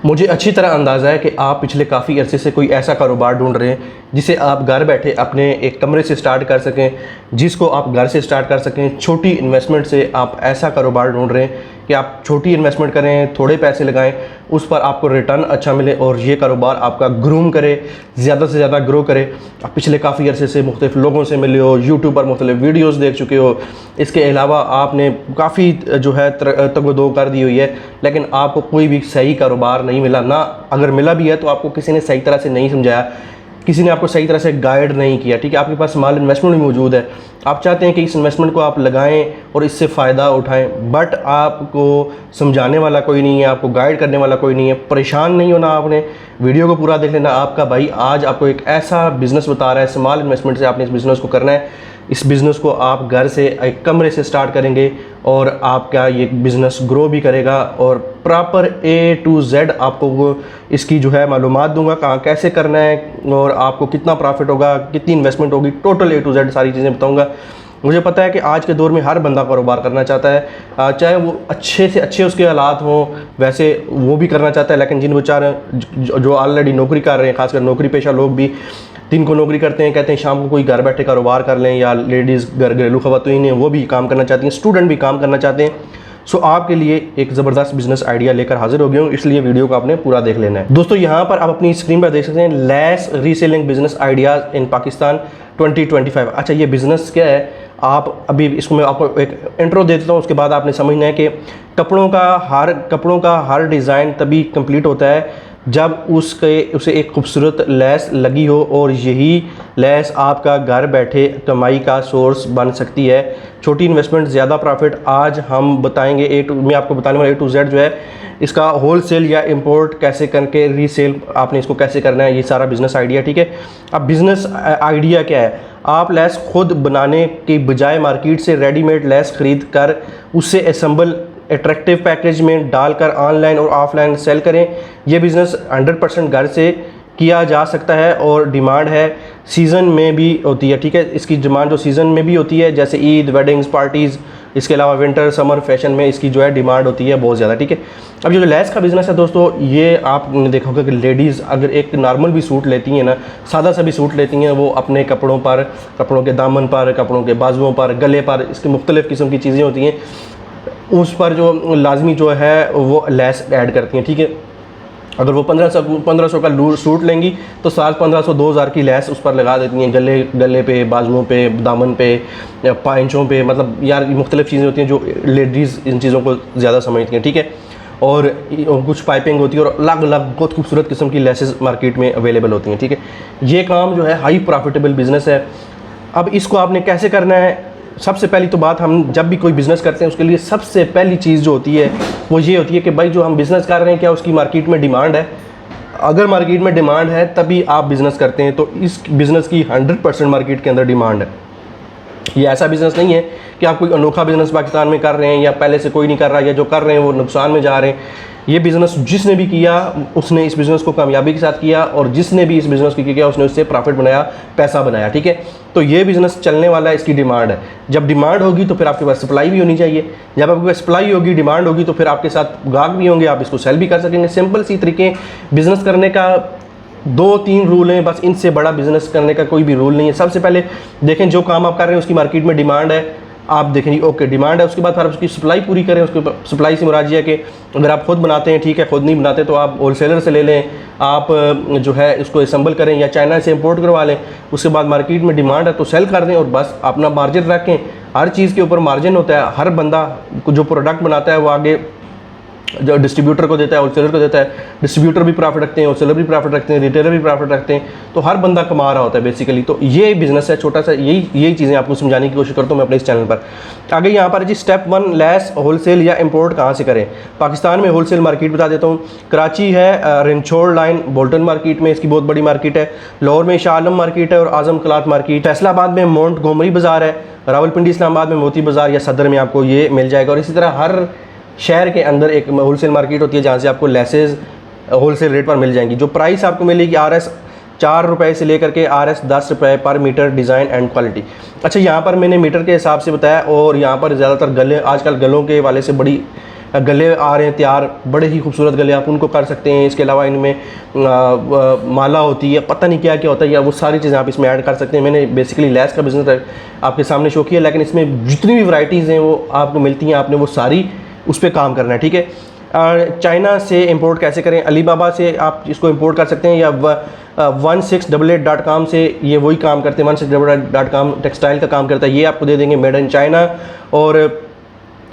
मुझे अच्छी तरह अंदाज़ा है कि आप पिछले काफ़ी अरसे से कोई ऐसा कारोबार ढूंढ रहे हैं जिसे आप घर बैठे अपने एक कमरे से स्टार्ट कर सकें, जिसको आप घर से स्टार्ट कर सकें। छोटी इन्वेस्टमेंट से आप ऐसा कारोबार ढूंढ रहे हैं कि आप छोटी इन्वेस्टमेंट करें, थोड़े पैसे लगाएं, उस पर आपको रिटर्न अच्छा मिले और ये कारोबार आपका ग्रूम करे, ज़्यादा से ज़्यादा ग्रो करे। आप पिछले काफ़ी अरसे से मुख्तलिफ लोगों से मिले हो, यूट्यूब पर मुख्तलिफ वीडियोज़ देख चुके हो, इसके अलावा आपने काफ़ी जो है तगदो कर दी हुई है, लेकिन आपको कोई भी सही कारोबार नहीं मिला ना। अगर मिला भी है तो आपको किसी ने सही तरह से नहीं समझाया, किसी ने आपको सही तरह से गाइड नहीं किया। ठीक है, आपके पास माल इन्वेस्टमेंट भी मौजूद है, आप चाहते हैं कि इस इन्वेस्टमेंट को आप लगाएं और इससे फ़ायदा उठाएं, बट आपको समझाने वाला कोई नहीं है, आपको गाइड करने वाला कोई नहीं है। परेशान नहीं होना, आपने वीडियो को पूरा देख लेना। आपका भाई आज आपको एक ऐसा बिज़नेस बता रहा है, स्मॉल इन्वेस्टमेंट से आपने इस बिज़नेस को करना है। इस बिज़नेस को आप घर से एक कमरे से स्टार्ट करेंगे और आपका ये बिज़नेस ग्रो भी करेगा और प्रॉपर A to Z आपको इसकी जो है मालूमात दूंगा, कहाँ कैसे करना है और आपको कितना प्रॉफिट होगा, कितनी इन्वेस्टमेंट होगी, टोटल A to Z सारी चीज़ें बताऊंगा। मुझे पता है कि आज के दौर में हर बंदा कारोबार करना चाहता है, चाहे वो अच्छे से अच्छे उसके हालात हों वैसे वो भी करना चाहता है, लेकिन जिन बेचारे जो ऑलरेडी नौकरी कर रहे हैं, खासकर नौकरी पेशा लोग भी, दिन को नौकरी करते हैं, कहते हैं शाम को कोई घर बैठे कारोबार कर लें, या लेडीज़ घरेलू ख़वातीन हैं वो भी काम करना चाहती हैं, स्टूडेंट भी काम करना चाहते हैं। सो आपके लिए एक ज़बरदस्त बिजनेस आइडिया लेकर हाजिर हो गया हूँ, इसलिए वीडियो को आपने पूरा देख लेना है। दोस्तों यहाँ पर आप अपनी स्क्रीन पर देख सकते हैं, लेस रीसेलिंग बिजनेस आइडियाज़ इन पाकिस्तान 2025। अच्छा, ये बिज़नेस क्या है, आप अभी इसको मैं आपको एक इंट्रो दे देता हूँ, उसके बाद आपने समझना है कि कपड़ों का हर डिज़ाइन तभी कंप्लीट होता है जब उसे एक खूबसूरत लेस लगी हो, और यही लेस आपका घर बैठे कमाई का सोर्स बन सकती है। छोटी इन्वेस्टमेंट ज़्यादा प्रॉफिट। आज हम बताएंगे मैं आपको बताने वाला A to Z जो है इसका होल सेल या इंपोर्ट कैसे करके रीसेल आपने इसको कैसे करना है, ये सारा बिज़नेस आइडिया। ठीक है, अब बिज़नेस आइडिया क्या है, आप लेस खुद बनाने के बजाय मार्केट से रेडीमेड लेस ख़रीद कर उससे असेंबल अट्रैक्टिव पैकेज में डालकर ऑनलाइन और ऑफलाइन सेल करें। यह बिज़नेस 100% घर से किया जा सकता है और डिमांड है, सीज़न में भी होती है। ठीक है, इसकी डिमांड जो सीज़न में भी होती है, जैसे ईद, वेडिंग्स, पार्टीज़, इसके अलावा विंटर, समर, फैशन में इसकी जो है डिमांड होती है बहुत ज़्यादा। ठीक है, अब ये जो लेस का बिज़नेस है दोस्तों, ये आपने देखा होगा कि लेडीज़ अगर एक नॉर्मल भी सूट लेती हैं ना, सादा सा भी सूट लेती हैं, वो अपने कपड़ों पर, कपड़ों के दामन पर, कपड़ों के बाजुओं पर, गले पर, इसकी मुख्तलिफ़ किस्म की चीज़ें होती हैं, उस पर जो लाजमी जो है वो लेस ऐड करती हैं। ठीक है, अगर वो 1500 का सूट लेंगी तो 1500 2000 की लेस उस पर लगा देती हैं, गले पे, बाजुओं पे, दामन पे, पाइंचों पे। मतलब यार मुख्तलिफ़ चीज़ें होती हैं जो लेडीज़ इन चीज़ों को ज़्यादा समझती हैं। ठीक है, और कुछ पाइपिंग होती है और अलग अलग बहुत खूबसूरत किस्म की लेसेस मार्केट में अवेलेबल होती हैं। ठीक है, ये काम जो है हाई प्रॉफिटेबल बिज़नेस है। अब इसको आपने कैसे करना है, सबसे पहली तो बात, हम जब भी कोई बिज़नेस करते हैं उसके लिए सबसे पहली चीज़ जो होती है वो ये होती है कि भाई जो हम बिज़नेस कर रहे हैं क्या उसकी मार्केट में डिमांड है। अगर मार्केट में डिमांड है तभी आप बिज़नेस करते हैं, तो इस बिज़नेस की 100% मार्केट के अंदर डिमांड है। ये ऐसा बिज़नेस नहीं है कि आप कोई अनोखा बिज़नेस पाकिस्तान में कर रहे हैं या पहले से कोई नहीं कर रहा, या जो कर रहे हैं वो नुकसान में जा रहे हैं। ये बिज़नेस जिसने भी किया उसने इस बिज़नेस को कामयाबी के साथ किया, और जिसने भी इस बिज़नेस को किया उसने उससे प्रॉफिट बनाया, पैसा बनाया। ठीक है, तो ये बिज़नेस चलने वाला है, इसकी डिमांड है। जब डिमांड होगी तो फिर आपके पास सप्लाई भी होनी चाहिए, जब आपके पास सप्लाई होगी, डिमांड होगी, तो फिर आपके साथ ग्राहक भी होंगे, आप इसको सेल भी कर सकेंगे। सिंपल सी तरीके बिज़नेस करने का 2-3 रूल हैं बस, इनसे बड़ा बिज़नेस करने का कोई भी रूल नहीं है। सबसे पहले देखें जो काम आप कर रहे हैं उसकी मार्केट में डिमांड है, आप देखें ओके डिमांड है, उसके बाद फिर आप उसकी सप्लाई पूरी करें। उसके सप्लाई से मुराद है कि अगर आप खुद बनाते हैं ठीक है, खुद नहीं बनाते तो आप होलसेलर से ले लें, आप जो है इसको असेंबल करें या चाइना से इंपोर्ट करवा लें। उसके बाद मार्केट में डिमांड है तो सेल कर दें और बस अपना मार्जिन रखें। हर चीज़ के ऊपर मार्जिन होता है, हर बंदा जो प्रोडक्ट बनाता है वो आगे जो डिस्ट्रीब्यूटर को देता है, होलसेलर को देता है, डिस्ट्रीब्यूटर भी प्रॉफिट रखते हैं, होलसेलर भी प्रॉफिट रखते हैं, रिटेलर भी प्रॉफिट रखते हैं, तो हर बंदा कमा रहा होता है बेसिकली। तो ये बिज़नेस है छोटा सा, यही चीज़ें आपको समझाने की कोशिश करता हूँ मैं अपने इस चैनल पर। आगे यहाँ पर जी स्टेप 1, लेस होलसेल या इंपोर्ट कहाँ से करें। पाकिस्तान में होलसेल मार्केट बता देता हूँ, कराची है रिंचोड़ लाइन बोल्टन मार्केट में इसकी बहुत बड़ी मार्केट है, लाहौर में शाह आलम मार्केट है और आजम क्लॉथ मार्केट, फैसलाबाद में मोंटगोमरी बाज़ार है, रावलपिंडी इस्लामाबाद में मोती बाज़ार या सदर में आपको ये मिल जाएगा। और इसी तरह हर शहर के अंदर एक होलसेल मार्केट होती है जहाँ से आपको लेसेस होलसेल रेट पर मिल जाएंगी। जो प्राइस आपको मिलेगी RS 4 रुपये से लेकर के RS 10 रुपये पर मीटर, डिज़ाइन एंड क्वालिटी। अच्छा, यहाँ पर मैंने मीटर के हिसाब से बताया, और यहाँ पर ज़्यादातर गले, आजकल गलों के वाले से बड़ी गले आ रहे हैं तैयार, बड़े ही खूबसूरत गले, आप उनको कर सकते हैं। इसके अलावा इनमें माला होती है, पता नहीं क्या क्या होता है, या वो सारी चीज़ें आप इसमें ऐड कर सकते हैं। मैंने बेसिकली लेस का बिज़नेस आपके सामने शो किया, लेकिन इसमें जितनी भी वैरायटीज़ हैं वो आपको मिलती हैं, आपने वो सारी उस पर काम करना है, ठीक है। चाइना से इंपोर्ट कैसे करें? अलीबाबा से आप इसको इंपोर्ट कर सकते हैं, या 1688.com से, ये वही काम करते हैं। 1688.com टेक्सटाइल का काम करता है, ये आपको दे देंगे मेड इन चाइना। और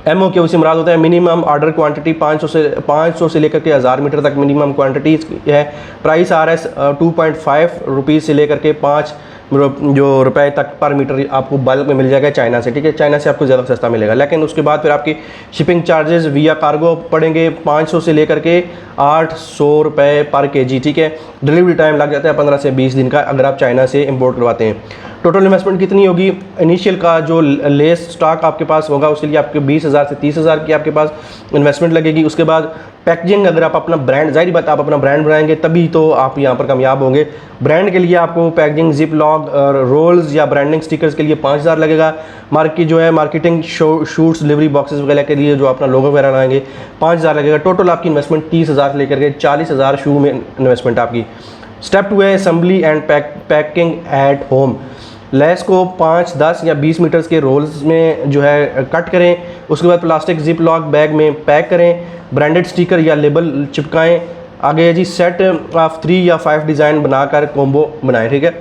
MOQ से मुराद होता है मिनिमम ऑर्डर क्वांटिटी 500 से लेकर के 1000 मीटर तक मिनिमम क्वांटिटी है। प्राइस आ रहा है 2.5 रुपीज़ से लेकर के 5 जो रुपए तक पर मीटर आपको बल्क में मिल जाएगा चाइना से, ठीक है। चाइना से आपको ज़्यादा सस्ता मिलेगा, लेकिन उसके बाद फिर आपकी शिपिंग चार्जेस विया कार्गो पड़ेंगे 500 से लेकर के 800 रुपये पर केजी, ठीक है। डिलीवरी टाइम लग जाता है 15 से 20 दिन का अगर आप चाइना से इंपोर्ट करवाते हैं। टोटल इन्वेस्टमेंट कितनी होगी? इनिशियल का जो लेस स्टॉक आपके पास होगा उसके लिए आपके 20,000 से 30,000 की आपके पास इन्वेस्टमेंट लगेगी। उसके बाद पैकेजिंग, अगर आप अपना ब्रांड, जाहिर बात आप अपना ब्रांड बनाएंगे तभी तो आप यहाँ पर कामयाब होंगे। ब्रांड के लिए आपको पैकेजिंग, जिप लॉग, रोल्स या ब्रांडिंग स्टिकर्स के लिए 5,000 लगेगा। मार्केटिंग शूट्स, डिलीवरी बॉक्सेस वगैरह के लिए जो अपना लोगो वगैरह लगाएंगे 5,000 लगेगा। टोटल आपकी इन्वेस्टमेंट 30,000 से लेकर के 40,000 शू में इन्वेस्टमेंट आपकी। स्टेप 2 है assembly and packing at home. Less को 5, 10 या 20 मीटर्स के रोल्स में जो है कट करें। उसके बाद प्लास्टिक जिप लॉक बैग में पैक करें, ब्रांडेड स्टिकर या लेबल चिपकाएं। आगे है जी सेट ऑफ 3 या 5 डिज़ाइन बनाकर कॉम्बो बनाएं, ठीक है।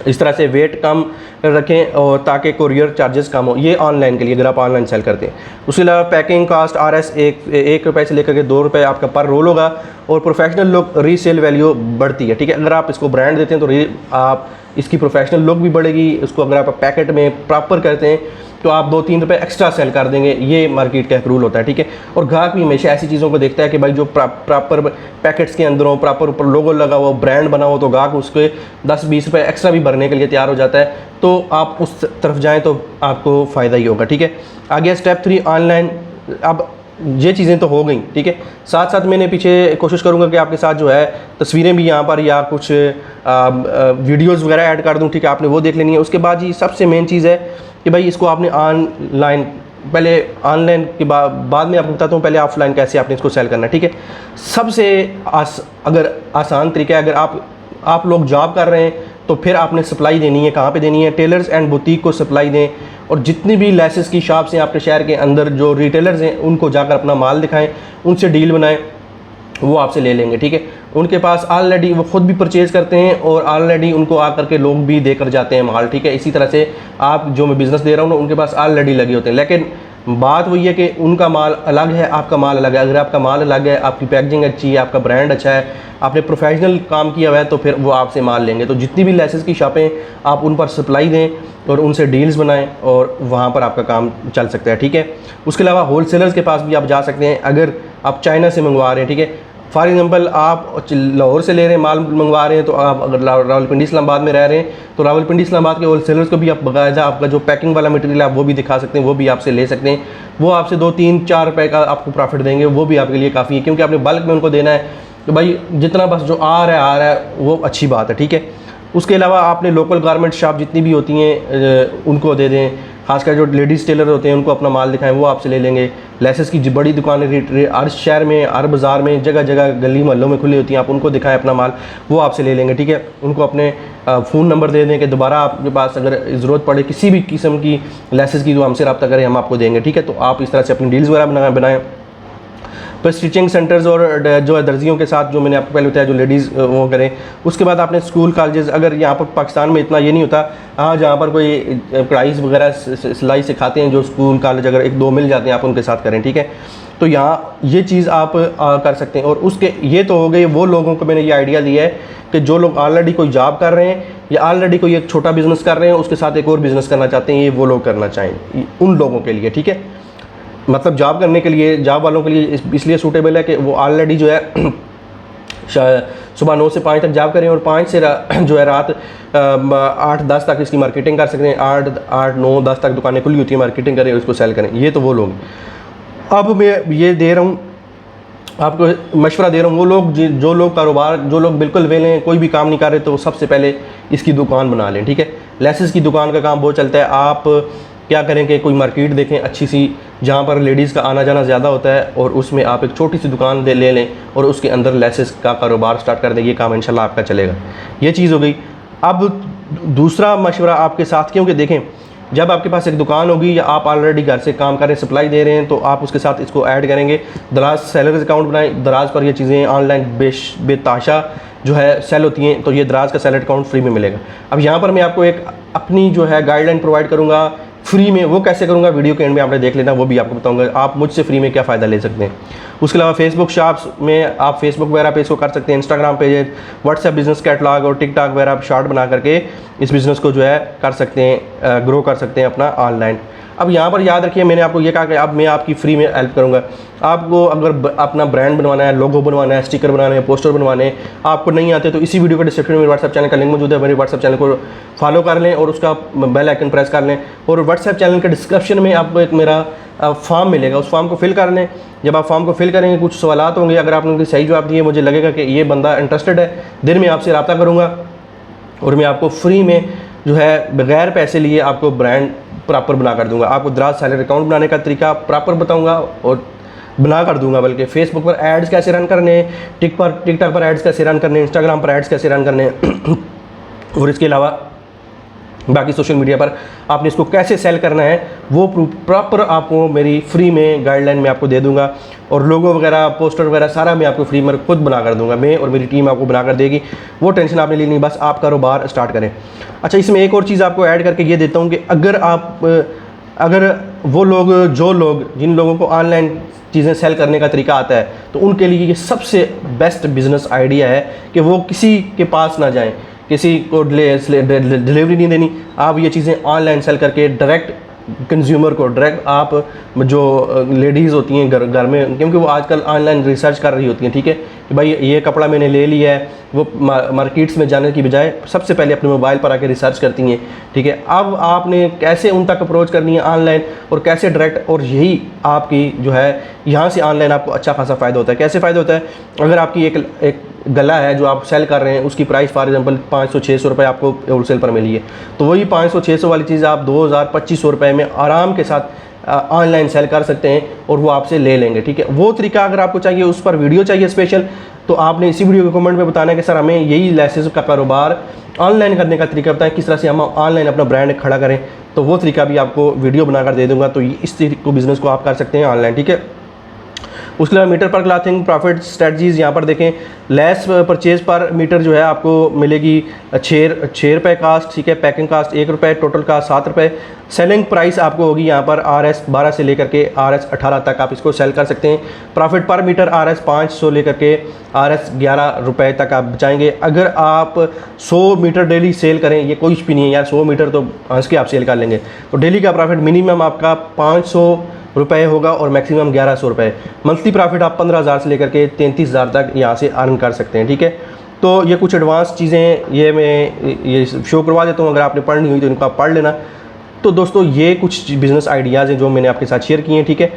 इस तरह से वेट कम रखें और ताकि कोरियर चार्जेस कम हो। ये ऑनलाइन के लिए अगर आप ऑनलाइन सेल करते हैं। उसके अलावा पैकिंग कास्ट RS 1 रुपये से लेकर के 2 रुपये आपका पर रोल होगा। और प्रोफेशनल लुक, रीसेल वैल्यू बढ़ती है, ठीक है। अगर आप इसको ब्रांड देते हैं तो आप इसकी प्रोफेशनल लुक भी बढ़ेगी। इसको अगर आप पैकेट में प्रॉपर करते हैं तो आप 2-3 रुपये एक्स्ट्रा सेल कर देंगे। ये मार्केट का एक रूल होता है, ठीक है। और ग्राहक भी हमेशा ऐसी चीज़ों को देखता है कि भाई जो प्रॉपर पैकेट्स के अंदर हो, प्रॉपर ऊपर लोगो लगा हुआ, ब्रांड बना हो, तो ग्राहक उसके 10-20 रुपये एक्स्ट्रा भी भरने के लिए तैयार हो जाता है। तो आप उस तरफ जाएँ तो आपको फ़ायदा ही होगा, ठीक है। आगे स्टेप 3 ऑनलाइन। अब ये चीज़ें तो हो गई, ठीक है। साथ साथ मैंने पीछे कोशिश करूँगा कि आपके साथ जो है तस्वीरें भी यहाँ पर या कुछ वीडियोज़ वगैरह ऐड कर दूँ, ठीक है। आपने वो देख लेनी है। उसके बाद ये सबसे मेन चीज़ है कि भाई इसको आपने ऑनलाइन, पहले ऑनलाइन के बाद में आपको बताता हूँ पहले ऑफलाइन कैसे आपने इसको सेल करना है, ठीक है। सबसे अगर आसान तरीका है, अगर आप लोग जॉब कर रहे हैं तो फिर आपने सप्लाई देनी है। कहाँ पे देनी है? टेलर्स एंड बुटीक को सप्लाई दें। और जितनी भी लेसेस की शॉप्स हैं आपके शहर के अंदर, जो रिटेलर्स हैं, उनको जाकर अपना माल दिखाएं, उनसे डील बनाएं, वो आपसे ले लेंगे, ठीक है। उनके पास ऑलरेडी वो खुद भी परचेज़ करते हैं और ऑलरेडी उनको आकर के लोग भी देकर जाते हैं माल, ठीक है। इसी तरह से आप जो मैं बिज़नेस दे रहा हूँ ना, उनके पास ऑलरेडी लगे होते हैं। लेकिन बात वही है कि उनका माल अलग है, आपका माल अलग है। अगर आपका माल अलग है, आपकी पैकेजिंग अच्छी है, आपका ब्रांड अच्छा है, आपने प्रोफेशनल काम किया हुआ है, तो फिर वो आपसे माल लेंगे। तो जितनी भी लेसेस की शॉपें आप उन पर सप्लाई दें और उनसे डील्स बनाएं और वहाँ पर आपका काम चल सकता है, ठीक है। उसके अलावा होलसेलर्स के पास भी आप जा सकते हैं अगर आप चाइना से मंगवा रहे हैं, ठीक है। फॉर एग्जांपल आप लाहौर से ले रहे हैं, माल मंगवा रहे हैं, तो आप अगर रावलपिंडी इस्लामाबाद में रह रहे हैं तो रावलपिंडी इस्लामाबाद के होलसेलर्स को भी आप बाकायदा आपका जो पैकिंग वाला मटेरियल है आप वो भी दिखा सकते हैं, वो भी आपसे ले सकते हैं। वो आपसे 2-3-4 रुपये का आपको प्रॉफिट देंगे, वो भी आपके लिए काफ़ी है, क्योंकि आपने बल्क में उनको देना है। तो भाई जितना बस जो आ रहा है वो अच्छी बात है, ठीक है। उसके अलावा आपने लोकल गारमेंट शॉप जितनी भी होती हैं उनको दे दें, खासकर जो लेडीज़ टेलर होते हैं उनको अपना माल दिखाएं, वो आपसे ले लेंगे। लेसेस की बड़ी दुकानें हर शहर में, हर बाज़ार में, जगह जगह गली मोहल्लों में खुली होती हैं, आप उनको दिखाएं अपना माल, वो आपसे ले लेंगे, ठीक है। उनको अपने फ़ोन नंबर दे दें कि दोबारा आपके पास अगर ज़रूरत पड़े किसी भी किस्म की लेसेस की तो हमसे रब्ता करें, हम आपको देंगे, ठीक है। तो आप इस तरह से अपनी डील्स वगैरह बनाएँ। पर स्टिचिंग सेंटर्स और जो है दर्जियों के साथ, जो मैंने आपको पहले बताया, जो लेडीज़ वो करें। उसके बाद आपने स्कूल कॉलेजेस, अगर यहाँ पर पाकिस्तान में इतना ये नहीं होता, हाँ जहाँ पर कोई कढ़ाई वगैरह सिलाई सिखाते हैं, जो स्कूल कॉलेज अगर 1-2 मिल जाते हैं आप उनके साथ करें, ठीक है। तो यहाँ ये चीज़ आप कर सकते हैं। और उसके ये तो हो गए वो लोगों को मैंने ये आइडिया दिया है कि जो लोग ऑलरेडी कोई जॉब कर रहे हैं या ऑलरेडी कोई एक छोटा बिज़नेस कर रहे हैं, उसके साथ एक और बिज़नेस करना चाहते हैं, ये वो लोग करना चाहें, उन लोगों के लिए, ठीक है। मतलब जॉब करने के लिए, जॉब वालों के लिए इसलिए सूटेबल है कि वो ऑलरेडी जो है सुबह 9 से 5 तक जॉब करें और 5 से जो है रात 8-10 तक इसकी मार्केटिंग कर सकते हैं। 8-9-10 तक दुकानें खुली होती हैं, मार्केटिंग करें, उसको सेल करें। ये तो वो लोग। अब मैं ये दे रहा हूँ आपको मशवरा दे रहा हूँ, वो लोग जो लोग कारोबार, जो लोग बिल्कुल वेले हैं, कोई भी काम नहीं कर रहे, तो सबसे पहले इसकी दुकान बना लें, ठीक है। लेसेस की दुकान का काम बहुत चलता है। आप क्या करें कि कोई मार्केट देखें अच्छी सी, जहाँ पर लेडीज़ का आना जाना ज़्यादा होता है, और उसमें आप एक छोटी सी दुकान ले लें और उसके अंदर लेसेस का कारोबार स्टार्ट कर दें। ये काम इंशाल्लाह आपका चलेगा। ये चीज़ हो गई। अब दूसरा मशवरा आपके साथ, क्योंकि देखें जब आपके पास एक दुकान होगी या आप ऑलरेडी घर से काम कर रहे हैं, सप्लाई दे रहे हैं, तो आप उसके साथ इसको ऐड करेंगे। दराज सेलर्स अकाउंट बनाएं, दराज पर ये चीज़ें ऑनलाइन बेताशा जो है सेल होती हैं, तो ये दराज का सेलर अकाउंट फ्री में मिलेगा। अब यहाँ पर मैं आपको एक अपनी जो है गाइडलाइन प्रोवाइड करूँगा फ्री में। वो कैसे करूँगा वीडियो के एंड में आपने देख लेना, वो भी आपको बताऊँगा आप मुझसे फ्री में क्या फ़ायदा ले सकते हैं। उसके अलावा फेसबुक शॉप्स में आप फेसबुक वगैरह पे इसको कर सकते हैं, Instagram page, WhatsApp business catalogue और टिकटॉक वगैरह आप शॉर्ट बना करके इस बिज़नेस को जो है कर सकते हैं, ग्रो कर सकते हैं अपना ऑनलाइन। अब यहाँ पर याद रखिए, मैंने आपको ये कहा कि अब मैं आपकी फ्री में हेल्प करूँगा। आपको अगर अपना ब्रांड बनवाना है, लोगो बनवाना है, स्टिकर बनाना है, पोस्टर बनवाने हैं, आपको नहीं आते, तो इसी वीडियो के डिस्क्रिप्शन में मेरे व्हाट्सएप चैनल का लिंक मौजूद है। मेरे व्हाट्सएप चैनल को फॉलो कर लें और उसका बेल आइकन प्रेस कर लें, और व्हाट्सएप चैनल के डिस्क्रिप्शन में आपको एक मेरा फॉर्म मिलेगा, उस फॉर्म को फिल कर लें। जब आप फॉर्म को फिल करेंगे कुछ सवालात होंगे, अगर आपने उनके सही जवाब दिए, मुझे लगेगा कि ये बंदा इंटरेस्टेड है, दिन में आपसे रब्ता करूँगा और मैं आपको फ्री में जो है बगैर पैसे लिए आपको ब्रांड प्रॉपर बना कर दूंगा। आपको दराज सेलर अकाउंट बनाने का तरीका प्रॉपर बताऊंगा और बना कर दूंगा, बल्कि फेसबुक पर एड्स कैसे रन करने, टिकटॉक पर एड्स कैसे रन करने, इंस्टाग्राम पर एड्स कैसे रन करने और इसके अलावा बाकी सोशल मीडिया पर आपने इसको कैसे सेल करना है, वो प्रॉपर आपको मेरी फ्री में गाइडलाइन में आपको दे दूंगा। और लोगो वगैरह, पोस्टर वगैरह सारा मैं आपको फ्री में खुद बना कर दूंगा, मैं और मेरी टीम आपको बना कर देगी। वो टेंशन आपने लेनी, बस आप कारोबार स्टार्ट करें। अच्छा, इसमें एक और चीज़ आपको ऐड करके ये देता हूँ कि अगर वो लोग जिन लोगों को ऑनलाइन चीज़ें सेल करने का तरीका आता है, तो उनके लिए ये सबसे बेस्ट बिज़नेस आइडिया है कि वो किसी के पास ना जाएं, किसी को डिलीवरी नहीं देनी। आप ये चीज़ें ऑनलाइन सेल करके डायरेक्ट कंज्यूमर को, डायरेक्ट आप जो लेडीज़ होती हैं घर में, क्योंकि वो आजकल ऑनलाइन रिसर्च कर रही होती हैं, ठीक है, कि भाई ये कपड़ा मैंने ले लिया है, वो मार्केट्स में जाने की बजाय सबसे पहले अपने मोबाइल पर आके रिसर्च करती हैं, ठीक है। अब आपने कैसे उन तक अप्रोच करनी है ऑनलाइन और कैसे डायरेक्ट, और यही आपकी जो है यहाँ से ऑनलाइन आपको अच्छा खासा फ़ायदा होता है। कैसे फ़ायदा होता है? अगर आपकी एक गला है जो आप सेल कर रहे हैं, उसकी प्राइस फॉर एग्जांपल 500-600 रुपये आपको होलसेल पर मिली है, तो वही 500-600 वाली चीज़ आप 2000-2500 रुपये में आराम के साथ ऑनलाइन सेल कर सकते हैं और वो आपसे ले लेंगे, ठीक है। वो तरीका अगर आपको चाहिए, उस पर वीडियो चाहिए स्पेशल, तो आपने इसी वीडियो के कमेंट में बताना है कि सर हमें यही लेसेस का कारोबार ऑनलाइन करने का तरीका बताएं, किस तरह से हम ऑनलाइन अपना ब्रांड खड़ा करें, तो वो तरीका भी आपको वीडियो बनाकर दे दूँगा। तो इस बिज़नेस को आप कर सकते हैं ऑनलाइन, ठीक है। उसके अलावा मीटर पर क्लॉथिंग प्रॉफिट स्ट्रेटजीज़ यहाँ पर देखें। लेस परचेज पर मीटर जो है आपको मिलेगी 6 रुपये कास्ट, ठीक है। पैकिंग कास्ट 1 रुपये, टोटल कास्ट 7 रुपये। सेलिंग प्राइस आपको होगी यहाँ पर RS 12 से लेकर के RS 18 तक आप इसको सेल कर सकते हैं। प्रॉफिट पर मीटर RS 500 लेकर के RS 11 रुपये तक आप बचाएंगे। अगर आप 100 मीटर डेली सेल करें, ये कुछ भी नहीं है यार, 100 मीटर तो हंस के आप सेल कर लेंगे, तो डेली का प्रॉफिट मिनिमम आपका 500 रुपये होगा और मैक्सिमम 1100 रुपये। मंथली प्रॉफिट आप 15,000 से लेकर के 33,000 तक यहाँ से अर्न कर सकते हैं, ठीक है। तो ये कुछ एडवांस चीज़ें ये मैं ये शो करवा देता हूँ, अगर आपने पढ़नी हुई तो इनको आप पढ़ लेना। तो दोस्तों ये कुछ बिज़नेस आइडियाज़ हैं जो मैंने आपके साथ शेयर किए हैं, ठीक है।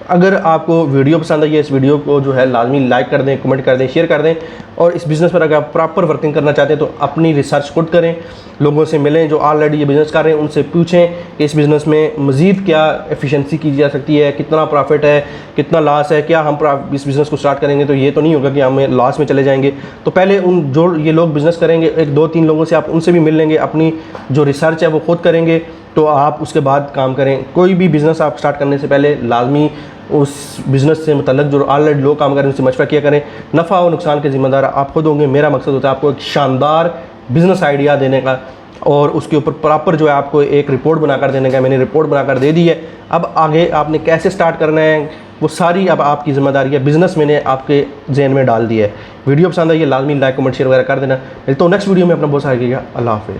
अगर आपको वीडियो पसंद आई है, इस वीडियो को जो है लाजमी लाइक कर दें, कमेंट कर दें, शेयर कर दें। और इस बिज़नेस पर अगर आप प्रॉपर वर्किंग करना चाहते हैं तो अपनी रिसर्च खुद करें, लोगों से मिलें जो ऑलरेडी ये बिज़नेस कर रहे हैं, उनसे पूछें कि इस बिज़नेस में मज़ीद क्या एफिशिएंसी की जा सकती है, कितना प्रॉफिट है, कितना लॉस है, क्या हम इस बिज़नेस को स्टार्ट करेंगे तो ये तो नहीं होगा कि हम लॉस में चले जाएंगे। तो पहले उन जो ये लोग बिज़नेस करेंगे, 1-2-3 लोगों से आप उनसे भी मिल लेंगे, अपनी जो रिसर्च है वो खुद करेंगे, तो आप उसके बाद काम करें। कोई भी बिज़नेस आप स्टार्ट करने से पहले लाजमी उस बिज़नेस से मतलब जो ऑलरेडी लोग काम करें उनसे मशवरा किया करें। नफ़ा और नुकसान के ज़िम्मेदार आप खुद होंगे। मेरा मकसद होता है आपको एक शानदार बिज़नेस आइडिया देने का और उसके ऊपर प्रॉपर जो है आपको एक रिपोर्ट बनाकर देने का। मैंने रिपोर्ट बनाकर दे दी है, अब आगे आपने कैसे स्टार्ट करना है वो सारी अब आपकी ज़िम्मेदारी है। बिज़नेस मैंने आपके जहन में डाल दिया है। वीडियो पसंद आई है लाजमी लाइक कमेंट शेयर वगैरह कर देना। मिलता हूँ नेक्स्ट वीडियो में, अपना बहुत सारा कीजिएगा। अल्लाह हाफ़िज़।